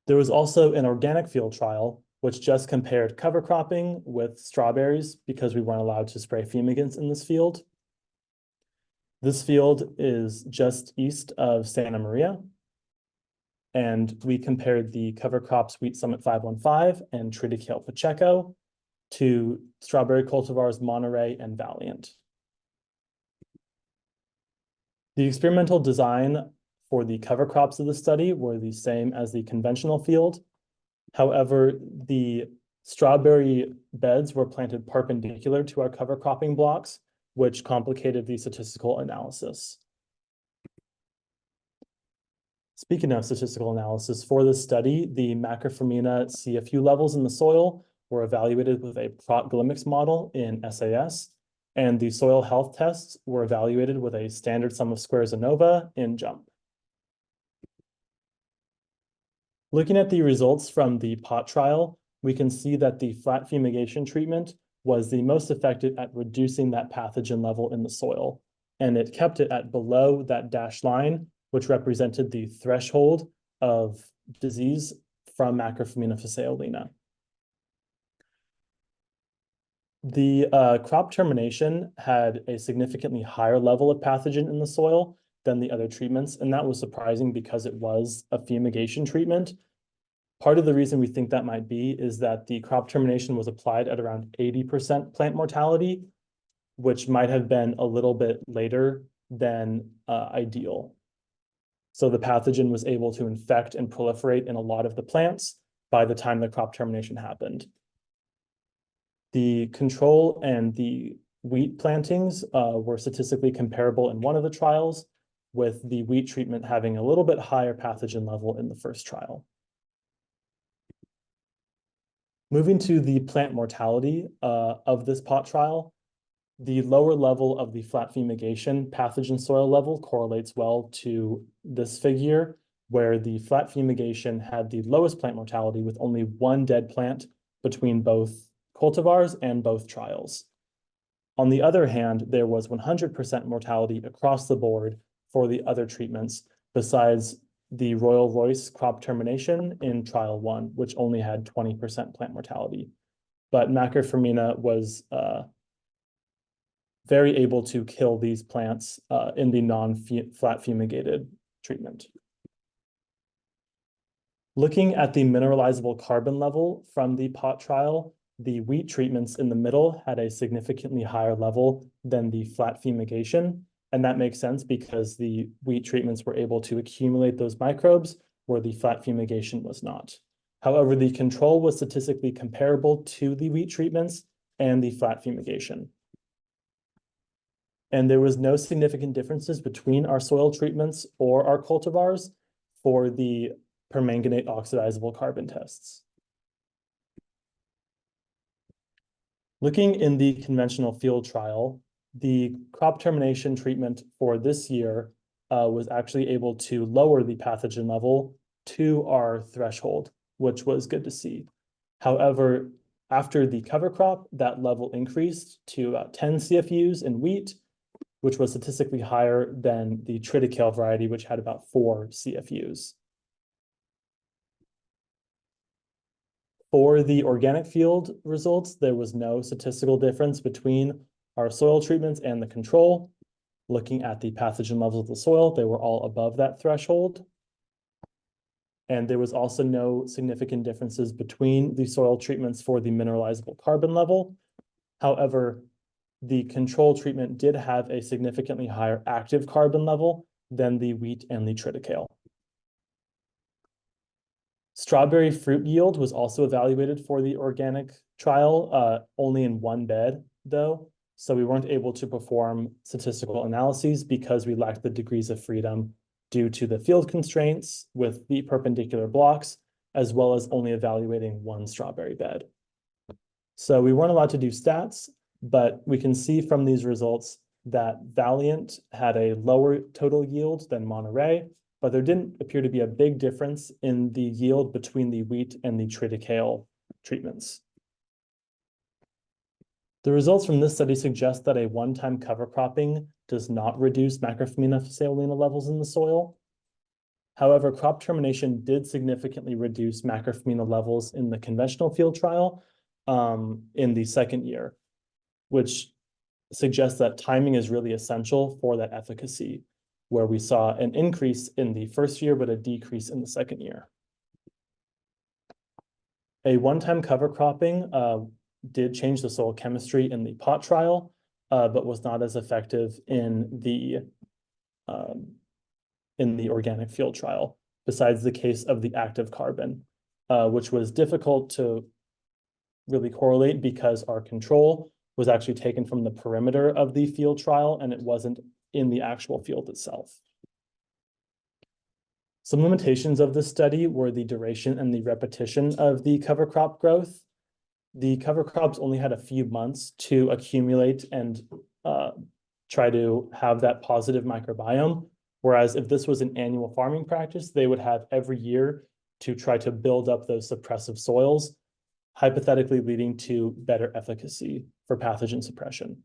There was also an organic field trial, which just compared cover cropping with strawberries because we weren't allowed to spray fumigants in this field. This field is just east of Santa Maria. And we compared the cover crops Wheat Summit 515 and Triticale Pacheco to strawberry cultivars Monterey and Valiant. The experimental design for the cover crops of the study were the same as the conventional field. However, the strawberry beds were planted perpendicular to our cover cropping blocks, which complicated the statistical analysis. Speaking of statistical analysis, for this study, the Macrophomina CFU levels in the soil were evaluated with a Prot-Glimix model in SAS, and the soil health tests were evaluated with a standard sum of squares ANOVA in JUMP. Looking at the results from the pot trial, we can see that the flat fumigation treatment was the most effective at reducing that pathogen level in the soil. And it kept it at below that dashed line, which represented the threshold of disease from Macrophomina phaseolina. The crop termination had a significantly higher level of pathogen in the soil than the other treatments, and that was surprising because it was a fumigation treatment. Part of the reason we think that might be is that the crop termination was applied at around 80% plant mortality, which might have been a little bit later than ideal. So the pathogen was able to infect and proliferate in a lot of the plants by the time the crop termination happened. The control and the wheat plantings were statistically comparable in one of the trials, with the wheat treatment having a little bit higher pathogen level in the first trial. Moving to the plant mortality of this pot trial, the lower level of the flat fumigation pathogen soil level correlates well to this figure, where the flat fumigation had the lowest plant mortality with only one dead plant between both cultivars and both trials. On the other hand, there was 100% mortality across the board for the other treatments, besides the Royal Royce crop termination in trial 1, which only had 20% plant mortality. But Macrophomina was very able to kill these plants in the non-flat fumigated treatment. Looking at the mineralizable carbon level from the pot trial, the wheat treatments in the middle had a significantly higher level than the flat fumigation. And that makes sense because the wheat treatments were able to accumulate those microbes where the flat fumigation was not. However, the control was statistically comparable to the wheat treatments and the flat fumigation. And there was no significant differences between our soil treatments or our cultivars for the permanganate oxidizable carbon tests. Looking in the conventional field trial, the crop termination treatment for this year was actually able to lower the pathogen level to our threshold, which was good to see. However, after the cover crop, that level increased to about 10 CFUs in wheat, which was statistically higher than the triticale variety, which had about 4 CFUs. For the organic field results, there was no statistical difference between our soil treatments and the control. Looking at the pathogen levels of the soil, they were all above that threshold. And there was also no significant differences between the soil treatments for the mineralizable carbon level. However, the control treatment did have a significantly higher active carbon level than the wheat and the triticale. Strawberry fruit yield was also evaluated for the organic trial, only in one bed though. So we weren't able to perform statistical analyses because we lacked the degrees of freedom due to the field constraints with the perpendicular blocks, as well as only evaluating one strawberry bed. So we weren't allowed to do stats, but we can see from these results that Valiant had a lower total yield than Monterey, but there didn't appear to be a big difference in the yield between the wheat and the triticale treatments. The results from this study suggest that a one-time cover cropping does not reduce Macrophomina phaseolina levels in the soil. However, crop termination did significantly reduce Macrophomina levels in the conventional field trial in the second year, which suggests that timing is really essential for that efficacy, where we saw an increase in the first year, but a decrease in the second year. A one-time cover cropping did change the soil chemistry in the pot trial, but was not as effective in the organic field trial, besides the case of the active carbon, which was difficult to really correlate because our control was actually taken from the perimeter of the field trial and it wasn't in the actual field itself. Some limitations of this study were the duration and the repetition of the cover crop growth. The cover crops only had a few months to accumulate and try to have that positive microbiome. Whereas if this was an annual farming practice, they would have every year to try to build up those suppressive soils, hypothetically leading to better efficacy for pathogen suppression.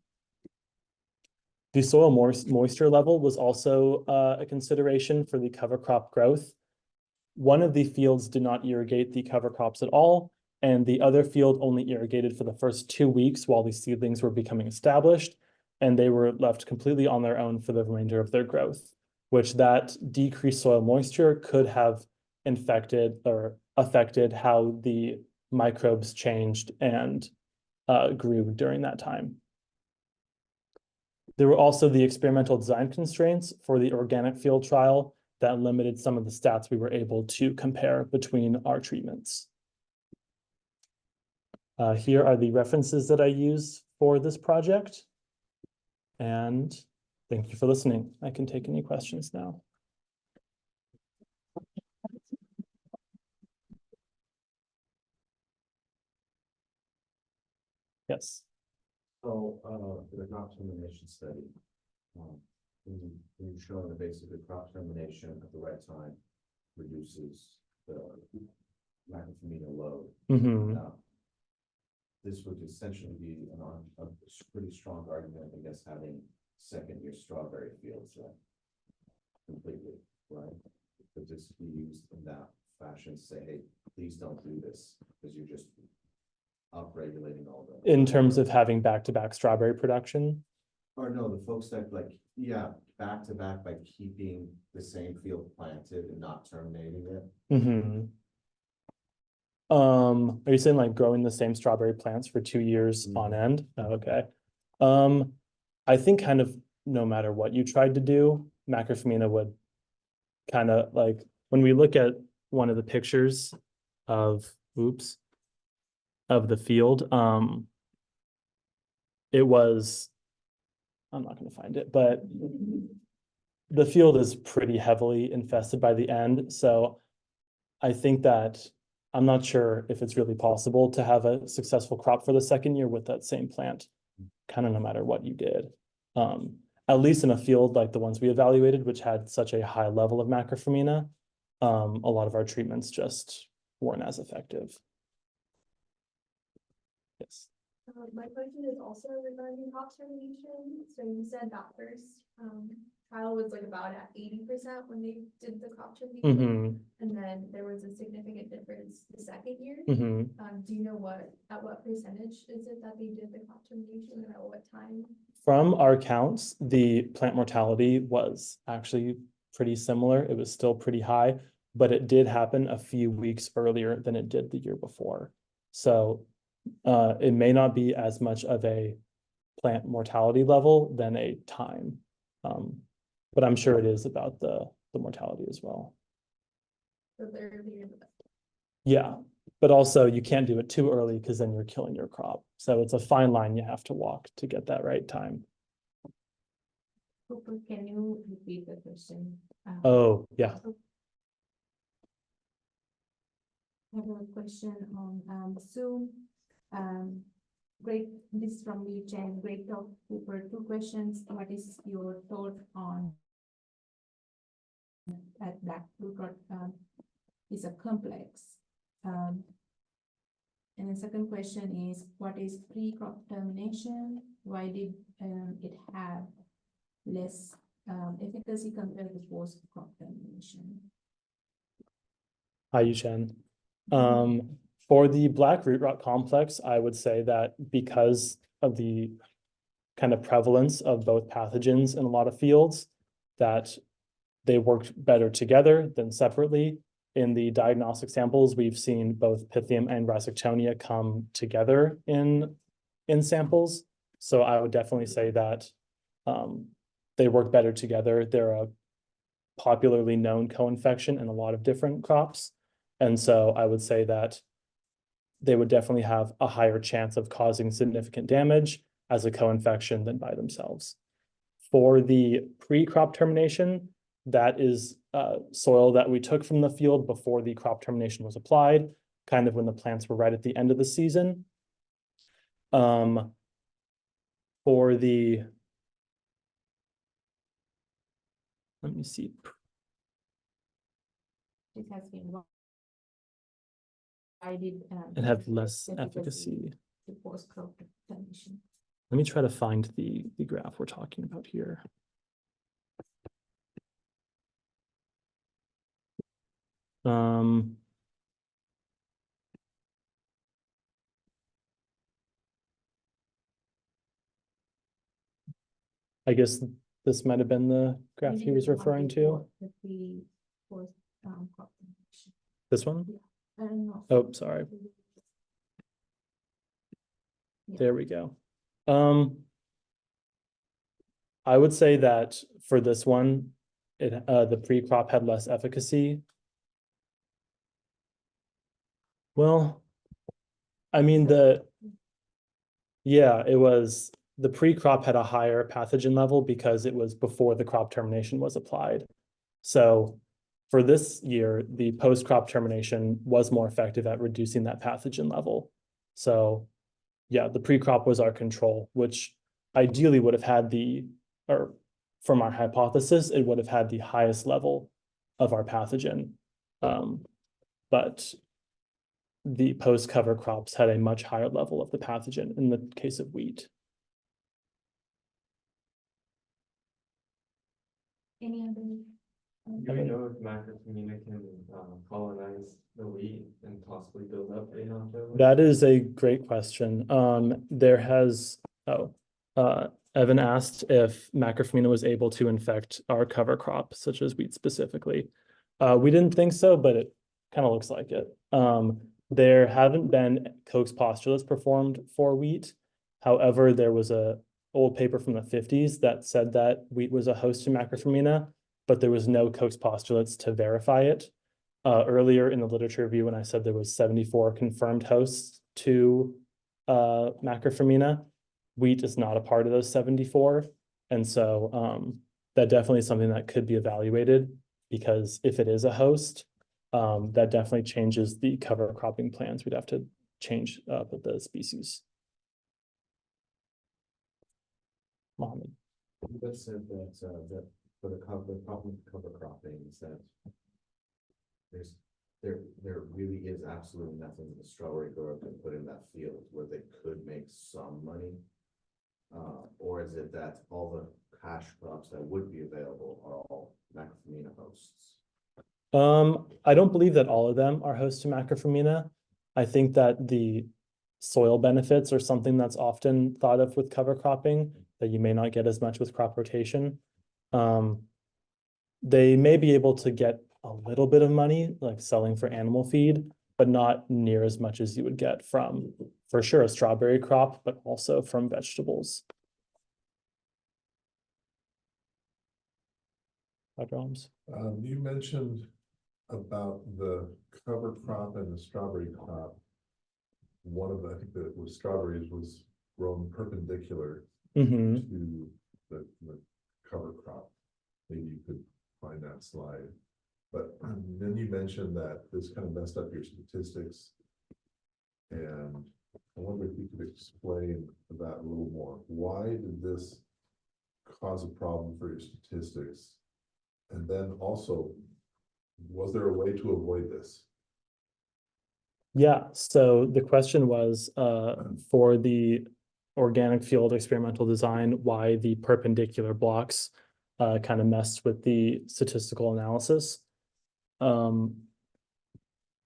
The soil moisture level was also a consideration for the cover crop growth. One of the fields did not irrigate the cover crops at all, and the other field only irrigated for the first 2 weeks while the seedlings were becoming established, and they were left completely on their own for the remainder of their growth, which that decreased soil moisture could have infected or affected how the microbes changed and grew during that time. There were also the experimental design constraints for the organic field trial that limited some of the stats we were able to compare between our treatments. Here are the references that I used for this project. And thank you for listening. I can take any questions now. Yes. So, the crop termination study, we've shown that basically crop termination at the right time reduces the Macrophomina load. Mm-hmm. This would essentially be a pretty strong argument against having second-year strawberry fields completely, right? Could this be used in that fashion? Say, hey, please don't do this because you're just upregulating all the. In terms of having back-to-back strawberry production? Or no, the folks that back to back by keeping the same field planted and not terminating it. Mm-hmm. Are you saying like growing the same strawberry plants for 2 years on end? Oh, okay. I think kind of no matter what you tried to do, Macrophomina would kind of like, when we look at one of the pictures of the field, it was, I'm not going to find it, but the field is pretty heavily infested by the end. So I think that I'm not sure if it's really possible to have a successful crop for the second year with that same plant, kind of no matter what you did. At least in a field like the ones we evaluated, which had such a high level of Macrophomina, a lot of our treatments just weren't as effective. Yes. My question is also regarding crop termination. So you said that first trial was like about at 80% when they did the crop termination, Mm-hmm. and then there was a significant difference the second year. Mm-hmm. Do you know at what percentage is it that they did the crop termination, and at what time? From our counts, the plant mortality was actually pretty similar. It was still pretty high, but it did happen a few weeks earlier than it did the year before. So it may not be as much of a plant mortality level than a time. But I'm sure it is about the mortality as well. So they're earlier. Yeah, but also you can't do it too early because then you're killing your crop. So it's a fine line you have to walk to get that right time. Cooper, can you repeat the question? Oh, yeah. I have a question on Zoom. Great, this is from Lee Chen. Great talk, Cooper. 2 questions. What is your thought on that black root rot is a complex? And the second question is, what is pre-crop termination? Why did it have less efficacy compared with post-crop termination? Hi, Yushen. For the black root rot complex, I would say that because of the kind of prevalence of both pathogens in a lot of fields, that they worked better together than separately. In the diagnostic samples, we've seen both Pythium and Rhizoctonia come together in samples. So I would definitely say that they work better together. They're a popularly known co-infection in a lot of different crops. And so I would say that they would definitely have a higher chance of causing significant damage as a co-infection than by themselves. For the pre-crop termination, that is soil that we took from the field before the crop termination was applied, kind of when the plants were right at the end of the season. For the, let me see. This has been I did. and have less efficacy. The post-crop termination. Let me try to find the graph we're talking about here. I guess this might have been the graph he was referring to. This one? I don't know. Oh, sorry. There we go. I would say that for this one, the pre-crop had less efficacy. Well, I mean, yeah, it was, the pre-crop had a higher pathogen level because it was before the crop termination was applied. So for this year, the post-crop termination was more effective at reducing that pathogen level. So yeah, the pre-crop was our control, which ideally would have had or from our hypothesis, it would have had the highest level of our pathogen. But the post-cover crops had a much higher level of the pathogen in the case of wheat. Any other? Do we know if Macrophomina can colonize the wheat and possibly build up a That is a great question. Evan asked if Macrophomina was able to infect our cover crop, such as wheat specifically. We didn't think so, but it kind of looks like it. There haven't been Koch's postulates performed for wheat. However, there was a old paper from the 50s that said that wheat was a host to Macrophomina, but there was no Koch's postulates to verify it. Earlier in the literature review, when I said there was 74 confirmed hosts to Macrophomina, wheat is not a part of those 74. And so that definitely is something that could be evaluated, because if it is a host, that definitely changes the cover cropping plans. We'd have to change with the species. Mohammed. You said that for the problem with cover cropping is that there really is absolutely nothing the strawberry grower can put in that field where they could make some money, or is it that all the cash crops that would be available are all Macrophomina hosts? I don't believe that all of them are host to Macrophomina. I think that the soil benefits are something that's often thought of with cover cropping that you may not get as much with crop rotation. They may be able to get a little bit of money, like selling for animal feed, but not near as much as you would get from, for sure, a strawberry crop, but also from vegetables. Dr. Holmes? You mentioned about the cover crop and the strawberry crop. One of the, I think that was strawberries was grown perpendicular Mm-hmm. to the cover crop. Maybe you could find that slide. But then you mentioned that this kind of messed up your statistics. And I wonder if you could explain that a little more. Why did this cause a problem for your statistics? And then also, was there a way to avoid this? Yeah, so the question was for the organic field experimental design, why the perpendicular blocks kind of messed with the statistical analysis.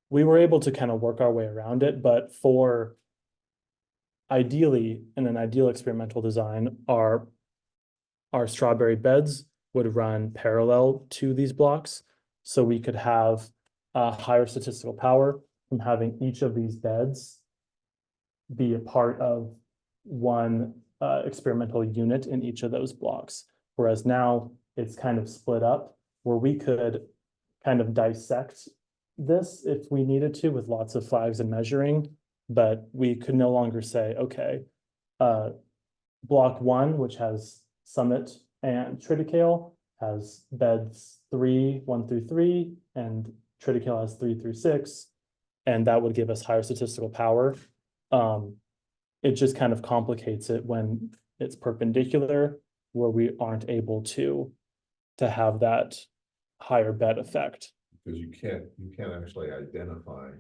We were able to kind of work our way around it, but for ideally, in an ideal experimental design, our strawberry beds would run parallel to these blocks. So we could have a higher statistical power from having each of these beds be a part of one experimental unit in each of those blocks. Whereas now it's kind of split up where we could kind of dissect this if we needed to with lots of flags and measuring, but we could no longer say, okay, block 1, which has summit and triticale, has beds 1 through 3, and triticale has 3 through 6, and that would give us higher statistical power. It just kind of complicates it when it's perpendicular, where we aren't able to have that higher bed effect. Because you can't actually identify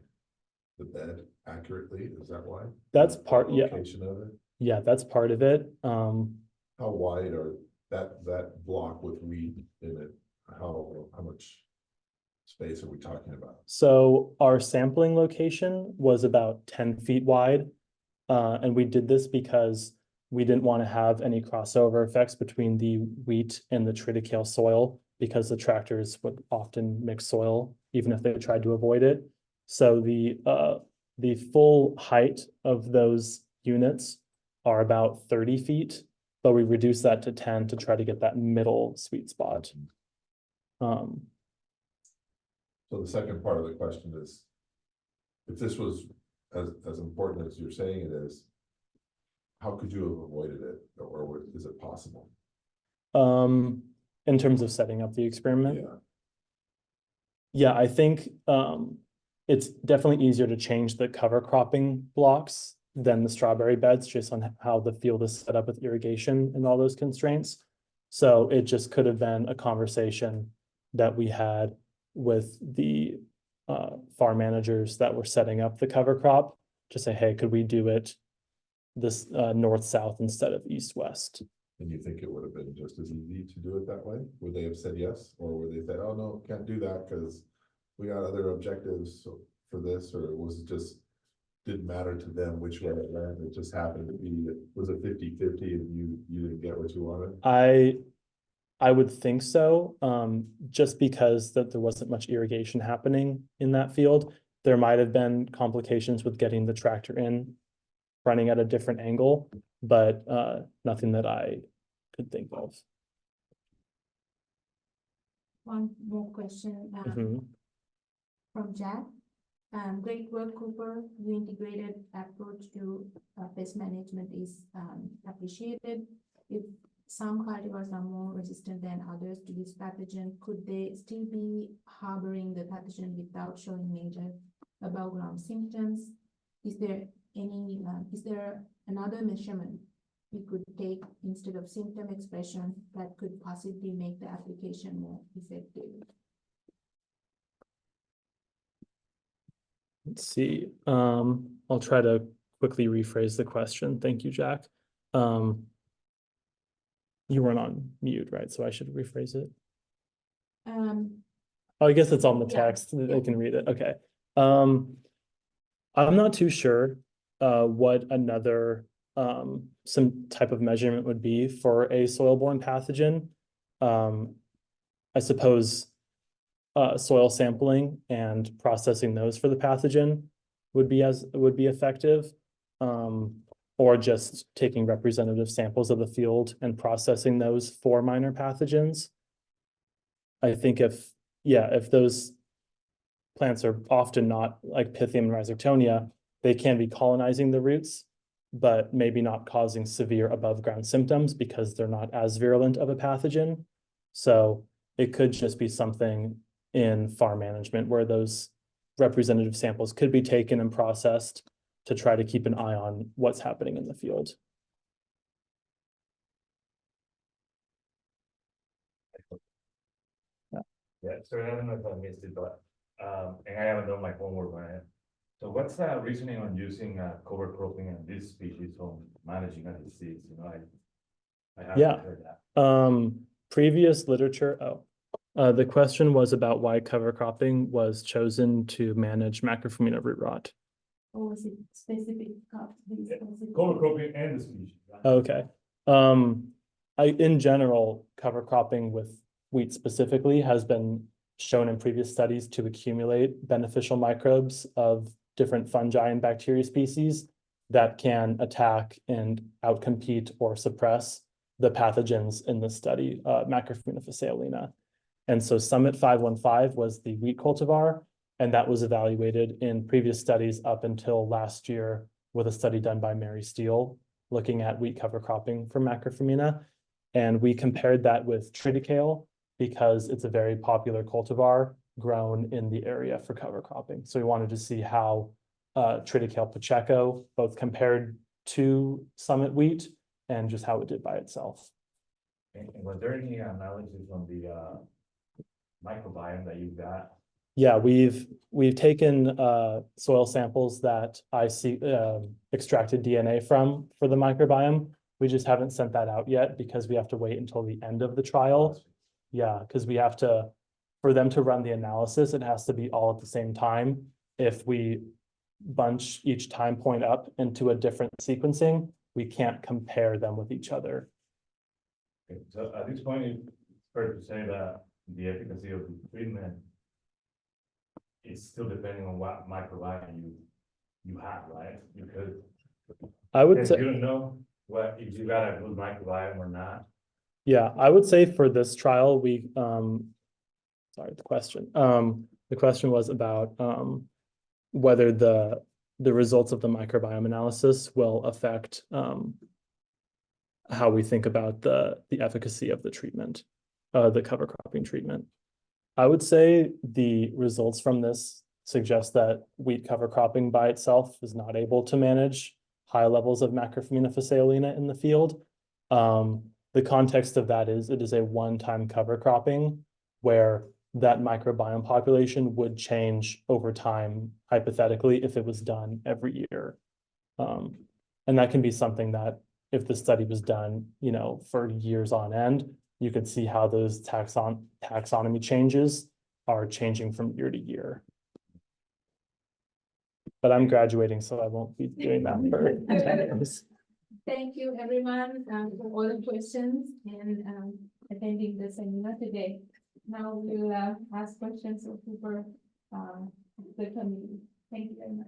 the bed accurately? Is that why? That's part, The yeah, Location of it? yeah, that's part of it. How wide are that block with wheat in it? How much space are we talking about? So our sampling location was about 10 feet wide. And we did this because we didn't want to have any crossover effects between the wheat and the triticale soil, because the tractors would often mix soil, even if they tried to avoid it. So the full height of those units are about 30 feet, but we reduced that to 10 to try to get that middle sweet spot. So the second part of the question is, if this was as important as you're saying it is, how could you have avoided it, or is it possible? In terms of setting up the experiment. Yeah, Yeah, I think it's definitely easier to change the cover cropping blocks than the strawberry beds, just on how the field is set up with irrigation and all those constraints. So it just could have been a conversation that we had with the farm managers that were setting up the cover crop to say, hey, could we do it this north-south instead of east-west? and you think it would have been just as easy to do it that way? Would they have said yes, or would they say, oh, no, can't do that because we got other objectives for this, or was it just didn't matter to them which way it went? It just happened to be, it was a 50-50 and you didn't get what you wanted? I would think so, just because that there wasn't much irrigation happening in that field. There might have been complications with getting the tractor in, running at a different angle, but nothing that I could think of. One more question Mhm. from Jack. Great work, Cooper. Your integrated approach to pest management is appreciated. If some cultivars are more resistant than others to this pathogen, could they still be harboring the pathogen without showing major above ground symptoms? Is there another measurement we could take instead of symptom expression that could possibly make the application more effective? Let's see, I'll try to quickly rephrase the question. Thank you, Jack. You weren't on mute, right? So I should rephrase it. Oh, I guess it's on the Yeah, text. They yeah. can read it. Okay. I'm not too sure what another some type of measurement would be for a soil-borne pathogen. I suppose soil sampling and processing those for the pathogen would be effective. Or just taking representative samples of the field and processing those for minor pathogens. I think if those plants are often not like Pythium and Rhizoctonia, they can be colonizing the roots, but maybe not causing severe above ground symptoms because they're not as virulent of a pathogen. So it could just be something in farm management where those representative samples could be taken and processed to try to keep an eye on what's happening in the field. Yeah, sorry, I don't know if I missed it, but, and I haven't done my homework on it. So what's the reasoning on using cover cropping in this species on managing a disease, you know, I haven't Yeah. heard that. Previous literature, the question was about why cover cropping was chosen to manage Macrophomina root rot. Or was it specific? Cover cropping and the species. Right? Okay. In general, cover cropping with wheat specifically has been shown in previous studies to accumulate beneficial microbes of different fungi and bacteria species that can attack and outcompete or suppress the pathogens in the study, Macrophomina phaseolina. And so Summit 515 was the wheat cultivar, and that was evaluated in previous studies up until last year with a study done by Mary Steele looking at wheat cover cropping for Macrophomina. And we compared that with triticale because it's a very popular cultivar grown in the area for cover cropping. So we wanted to see how triticale pacheco both compared to Summit wheat and just how it did by itself. And was there any analysis on the microbiome that you got Yeah, we've taken soil samples that I see extracted DNA from for the microbiome. We just haven't sent that out yet because we have to wait until the end of the trial. Yeah, because we have to, for them to run the analysis, it has to be all at the same time. If we bunch each time point up into a different sequencing, we can't compare them with each other. Okay, so at this point, it's fair to say that the efficacy of the treatment is still depending on what microbiome you have, right? Because I would you say, don't know what, if you got a good microbiome or not. yeah, I would say for this trial, we, sorry, the question was about, whether the results of the microbiome analysis will affect, how we think about the efficacy of the treatment, the cover cropping treatment. I would say the results from this suggest that wheat cover cropping by itself is not able to manage high levels of Macrophomina phaseolina in the field. The context of that is it is a one-time cover cropping where that microbiome population would change over time, hypothetically, if it was done every year. And that can be something that if the study was done, you know, for years on end, you could see how those taxonomy changes are changing from year to year. But I'm graduating, so I won't be doing that for 10 years. Thank you, everyone, for all the questions and attending the seminar today. Now we'll ask questions of Cooper, the committee. Thank you very much.